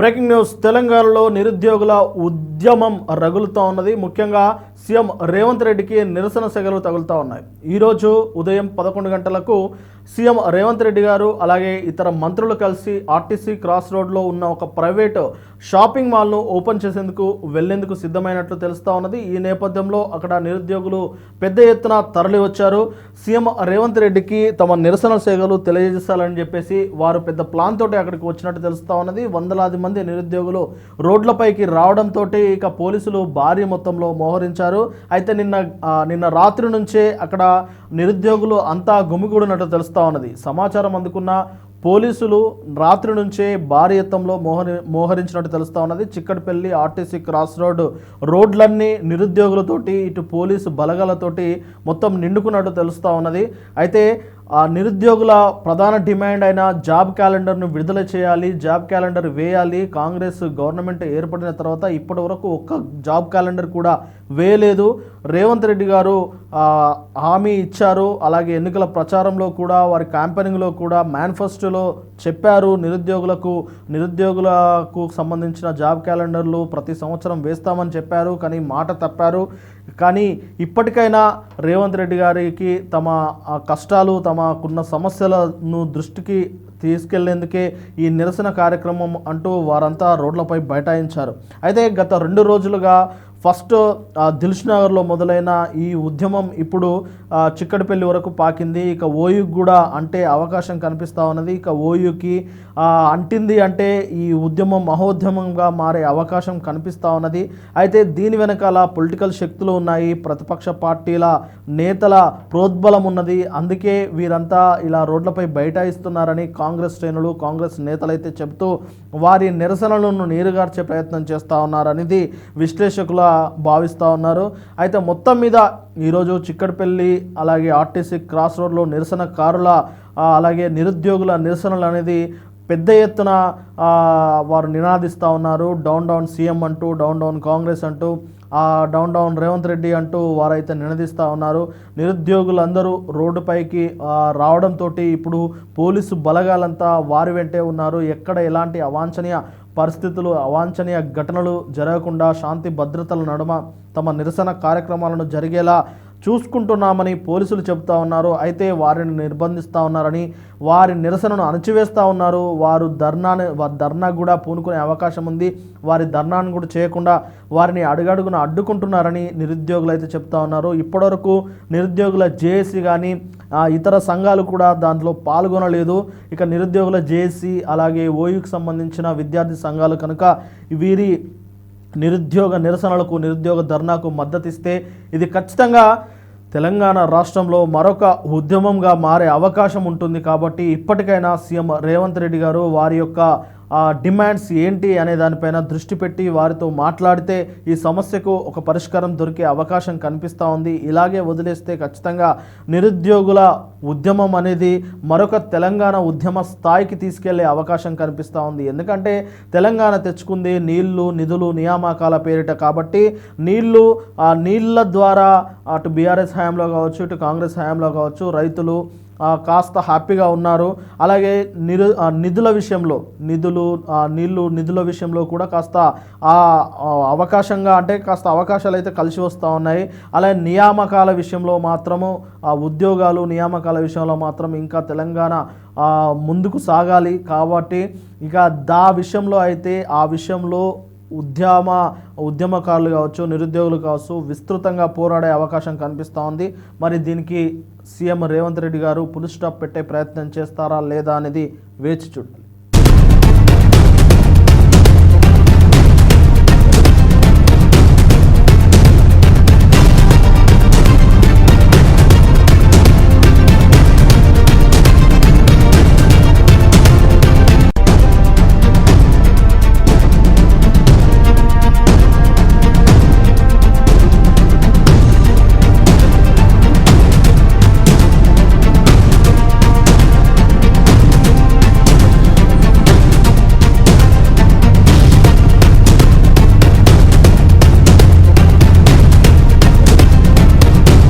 Breaking news. తెలంగాణలో నిరుద్యోగుల ఉద్యమం రగులుతూ ఉన్నది. ముఖ్యంగా సీఎం రేవంత్ రెడ్డికి నిరసన సెగలు తగులుతూ ఉన్నాయి. ఈరోజు ఉదయం 11 గంటలకు సీఎం రేవంత్ రెడ్డి గారు అలాగే ఇతర మంత్రులు కలిసి ఆర్టీసీ క్రాస్ రోడ్లో ఉన్న ఒక ప్రైవేటు షాపింగ్ మాల్ను ఓపెన్ చేసేందుకు వెళ్లేందుకు సిద్ధమైనట్లు తెలుస్తూ ఉన్నది. ఈ నేపథ్యంలో అక్కడ నిరుద్యోగులు పెద్ద ఎత్తున తరలి వచ్చారు. సీఎం రేవంత్ రెడ్డికి తమ నిరసన సెగలు తెలియజేస్తాలని చెప్పేసి వారు పెద్ద ప్లాన్ తోటి అక్కడికి వచ్చినట్టు తెలుస్తూ ఉన్నది. వందలాది మంది నిరుద్యోగులు రోడ్లపైకి రావడంతో ఇక పోలీసులు భారీ మొత్తంలో మోహరించారు. అయితే నిన్న రాత్రి నుంచే అక్కడ నిరుద్యోగులు అంతా గుమిగూడినట్టు తెలుస్తూ ఉన్నది. సమాచారం అందుకున్న పోలీసులు రాత్రి నుంచే భారీ ఎత్తంలో మోహరించినట్టు తెలుస్తూ ఉన్నది. చిక్కడపల్లి ఆర్టీసీ క్రాస్ రోడ్లన్నీ నిరుద్యోగులతోటి ఇటు పోలీసు బలగాలతోటి మొత్తం నిండుకున్నట్టు తెలుస్తూ ఉన్నది. అయితే ఆ నిరుద్యోగుల ప్రధాన డిమాండ్ అయిన జాబ్ క్యాలెండర్ను విడుదల చేయాలి, జాబ్ క్యాలెండర్ వేయాలి. కాంగ్రెస్ గవర్నమెంట్ ఏర్పడిన తర్వాత ఇప్పటి వరకు ఒక్క జాబ్ క్యాలెండర్ కూడా వేయలేదు. రేవంత్ రెడ్డి గారు హామీ ఇచ్చారు. అలాగే ఎన్నికల ప్రచారంలో కూడా వారి క్యాంపెయినింగ్లో కూడా మేనిఫెస్టోలో చెప్పారు నిరుద్యోగులకు సంబంధించిన జాబ్ క్యాలెండర్లు ప్రతి సంవత్సరం వేస్తామని చెప్పారు. కానీ మాట తప్పారు. కానీ ఇప్పటికైనా రేవంత్ రెడ్డి గారికి తమ కష్టాలు తమకున్న సమస్యలను దృష్టికి తీసుకెళ్లేందుకే ఈ నిరసన కార్యక్రమం అంటూ వారంతా రోడ్లపై బైఠాయించారు. అయితే గత 2 రోజులుగా ఫస్ట్ దిల్సుఖ్నగర్లో మొదలైన ఈ ఉద్యమం ఇప్పుడు చిక్కడపల్లి వరకు పాకింది. ఇక ఓయూకి కూడా అంటే అవకాశం కనిపిస్తూ ఉన్నది. ఇక ఓయూకి అంటింది అంటే ఈ ఉద్యమం మహోద్యమంగా మారే అవకాశం కనిపిస్తూ ఉన్నది. అయితే దీని వెనకాల పొలిటికల్ శక్తులు ఉన్నాయి, ప్రతిపక్ష పార్టీల నేతల ప్రోద్బలం ఉన్నది. అందుకే వీరంతా ఇలా రోడ్లపై బైఠాయిస్తున్నారని కాంగ్రెస్ శ్రేణులు కాంగ్రెస్ నేతలైతే చెబుతూ వారి నిరసనలను నీరుగార్చే ప్రయత్నం చేస్తూ ఉన్నారనేది విశ్లేషకుల భావిస్తూ ఉన్నారు. అయితే మొత్తం మీద ఈరోజు చిక్కడపల్లి అలాగే ఆర్టీసీ క్రాస్ రోడ్లో నిరసనకారుల అలాగే నిరుద్యోగుల నిరసనలు అనేది పెద్ద ఎత్తున వారు నినాదిస్తూ ఉన్నారు. డౌన్ డౌన్ సీఎం అంటూ, డౌన్ డౌన్ కాంగ్రెస్ అంటూ, డౌన్ డౌన్ రేవంత్ రెడ్డి అంటూ వారైతే నినదిస్తూ ఉన్నారు. నిరుద్యోగులందరూ రోడ్డుపైకి రావడంతో ఇప్పుడు పోలీసు బలగాలంతా వారి వెంటే ఉన్నారు. ఎక్కడ ఎలాంటి అవాంఛనీయ పరిస్థితులు అవాంఛనీయ ఘటనలు జరగకుండా శాంతి భద్రతల నడుమ తమ నిరసన కార్యక్రమాలను జరిగేలా చూసుకుంటున్నామని పోలీసులు చెబుతూ ఉన్నారు. అయితే వారిని నిర్బంధిస్తూ ఉన్నారని, వారి నిరసనను అణచివేస్తూ ఉన్నారు. వారు ధర్నా కూడా పూనుకునే అవకాశం ఉంది. వారి ధర్నాను కూడా చేయకుండా వారిని అడుగడుగున అడ్డుకుంటున్నారని నిరుద్యోగులు అయితే చెప్తా ఉన్నారు. ఇప్పటివరకు నిరుద్యోగుల జేఏసీ కానీ ఇతర సంఘాలు కూడా దాంట్లో పాల్గొనలేదు. ఇక నిరుద్యోగుల జేఏసీ అలాగే ఓయూకి సంబంధించిన విద్యార్థి సంఘాలు కనుక వీరి నిరుద్యోగ నిరసనలకు నిరుద్యోగ ధర్నాకు మద్దతు ఇస్తే ఇది ఖచ్చితంగా తెలంగాణ రాష్ట్రంలో మరొక ఉద్యమంగా మారే అవకాశం ఉంటుంది. కాబట్టి ఇప్పటికైనా సీఎం రేవంత్ రెడ్డి గారు వారి యొక్క డిమాండ్స్ ఏంటి అనే దానిపైన దృష్టి పెట్టి వారితో మాట్లాడితే ఈ సమస్యకు ఒక పరిష్కారం దొరికే అవకాశం కనిపిస్తూ ఉంది. ఇలాగే వదిలేస్తే ఖచ్చితంగా నిరుద్యోగుల ఉద్యమం అనేది మరొక తెలంగాణ ఉద్యమ స్థాయికి తీసుకెళ్లే అవకాశం కనిపిస్తూ ఉంది. ఎందుకంటే తెలంగాణ తెచ్చుకుంది నీళ్లు, నిధులు, నియామకాల పేరిట. కాబట్టి నీళ్ల ద్వారా అటు బీఆర్ఎస్ హయాంలో కావచ్చు, ఇటు కాంగ్రెస్ హయాంలో కావచ్చు రైతులు కాస్త హ్యాపీగా ఉన్నారు. అలాగే నిధుల విషయంలో నిధుల విషయంలో కూడా కాస్త అవకాశాలు అయితే కలిసి వస్తూ ఉన్నాయి. అలాగే నియామకాల విషయంలో మాత్రము ఉద్యోగాలు నియామకాల విషయంలో మాత్రం ఇంకా తెలంగాణ ముందుకు సాగాలి. కాబట్టి ఇక ఆ విషయంలో ఉద్యమకారులు కావచ్చు, నిరుద్యోగులు కావచ్చు విస్తృతంగా పోరాడే అవకాశం కనిపిస్తూ ఉంది. మరి దీనికి సీఎం రేవంత్ రెడ్డి గారు ఫుల్ స్టాప్ పెట్టే ప్రయత్నం చేస్తారా లేదా అనేది వేచి చూడాలి.